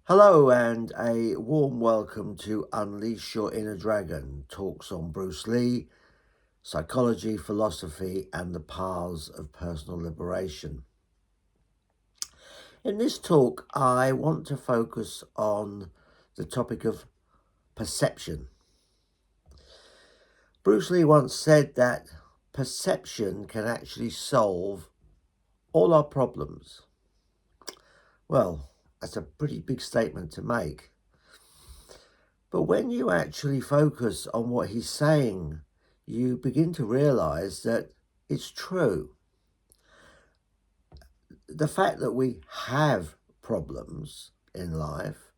Hello and a warm welcome to Unleash Your Inner Dragon, talks on Bruce Lee, psychology, philosophy, and the paths of personal liberation. In this talk, I want to focus on the topic of perception. Bruce Lee once said that perception can actually solve all our problems. Well, that's a pretty big statement to make. But when you actually focus on what he's saying, you begin to realize that it's true. The fact that we have problems in life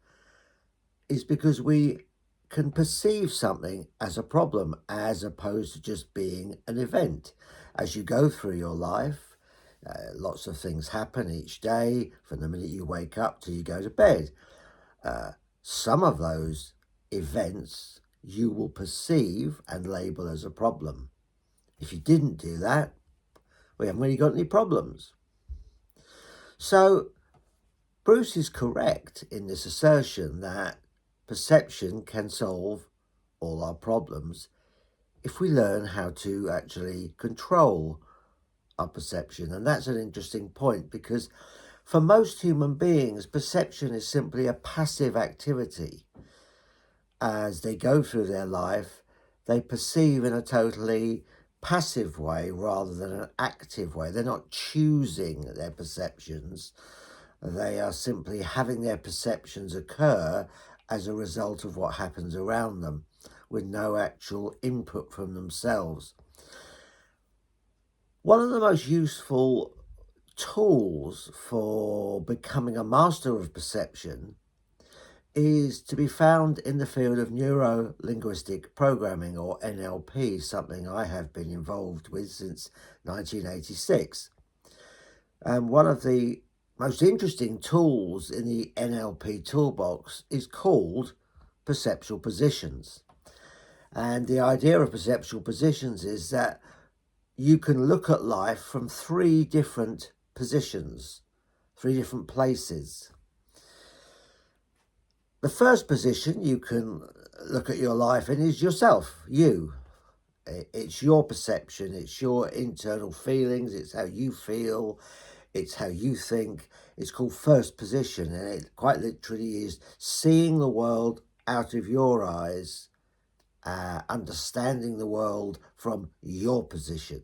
is because we can perceive something as a problem as opposed to just being an event. As you go through your life, lots of things happen each day from the minute you wake up till you go to bed. Some of those events you will perceive and label as a problem. If you didn't do that, we haven't really got any problems. So Bruce is correct in this assertion that perception can solve all our problems if we learn how to actually control our perception. And that's an interesting point because for most human beings, perception is simply a passive activity. As they go through their life, they perceive in a totally passive way rather than an active way. They're not choosing their perceptions. They are simply having their perceptions occur as a result of what happens around them, with no actual input from themselves. One of the most useful tools for becoming a master of perception is to be found in the field of neuro-linguistic programming, or NLP, something I have been involved with since 1986. And one of the most interesting tools in the NLP toolbox is called perceptual positions. And the idea of perceptual positions is that you can look at life from three different positions, three different places. The first position you can look at your life in is yourself, you. It's your perception, it's your internal feelings, it's how you feel, it's how you think. It's called first position, and it quite literally is seeing the world out of your eyes, understanding the world from your position.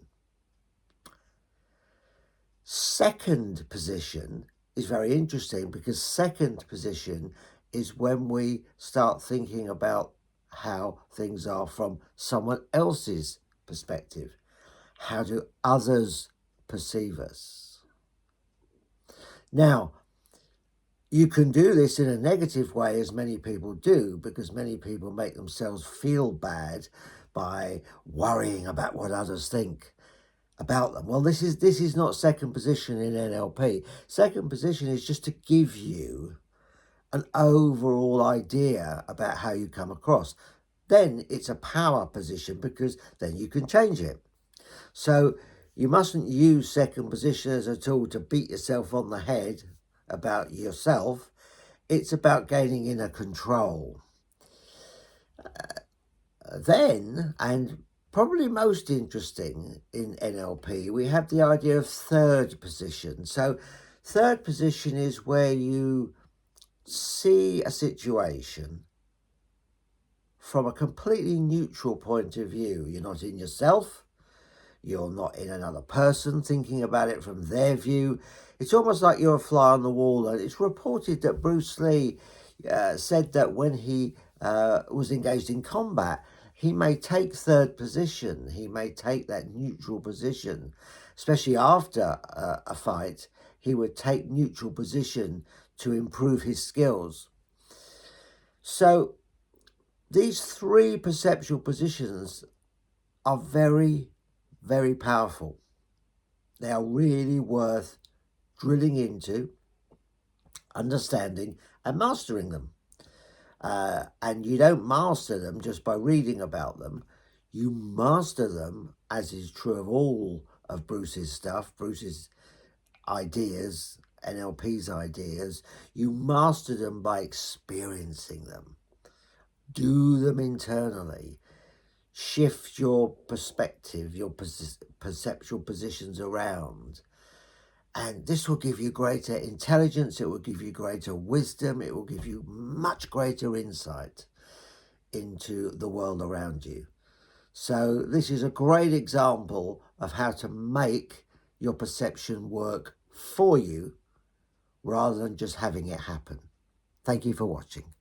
Second position is very interesting because second position is when we start thinking about how things are from someone else's perspective. How do others perceive us? Now, you can do this in a negative way, as many people do, because many people make themselves feel bad by worrying about what others think about them. Well, this is not second position in NLP. Second position is just to give you an overall idea about how you come across. Then it's a power position because then you can change it. So you mustn't use second position as a tool to beat yourself on the head about yourself. It's about gaining inner control. Then, and probably most interesting in NLP, we have the idea of third position. So third position is where you see a situation from a completely neutral point of view. You're not in yourself. You're not in another person thinking about it from their view. It's almost like you're a fly on the wall. And it's reported that Bruce Lee said that when he was engaged in combat, he may take third position. He may take that neutral position, especially after a fight. He would take neutral position to improve his skills. So these three perceptual positions are very, very powerful. They are really worth drilling into, understanding, and mastering them. And you don't master them just by reading about them. You master them, as is true of all of Bruce's stuff, Bruce's ideas, NLP's ideas, you master them by experiencing them. Do them internally. Shift your perspective, your perceptual positions around. And this will give you greater intelligence, it will give you greater wisdom, it will give you much greater insight into the world around you. So this is a great example of how to make your perception work for you rather than just having it happen. Thank you for watching.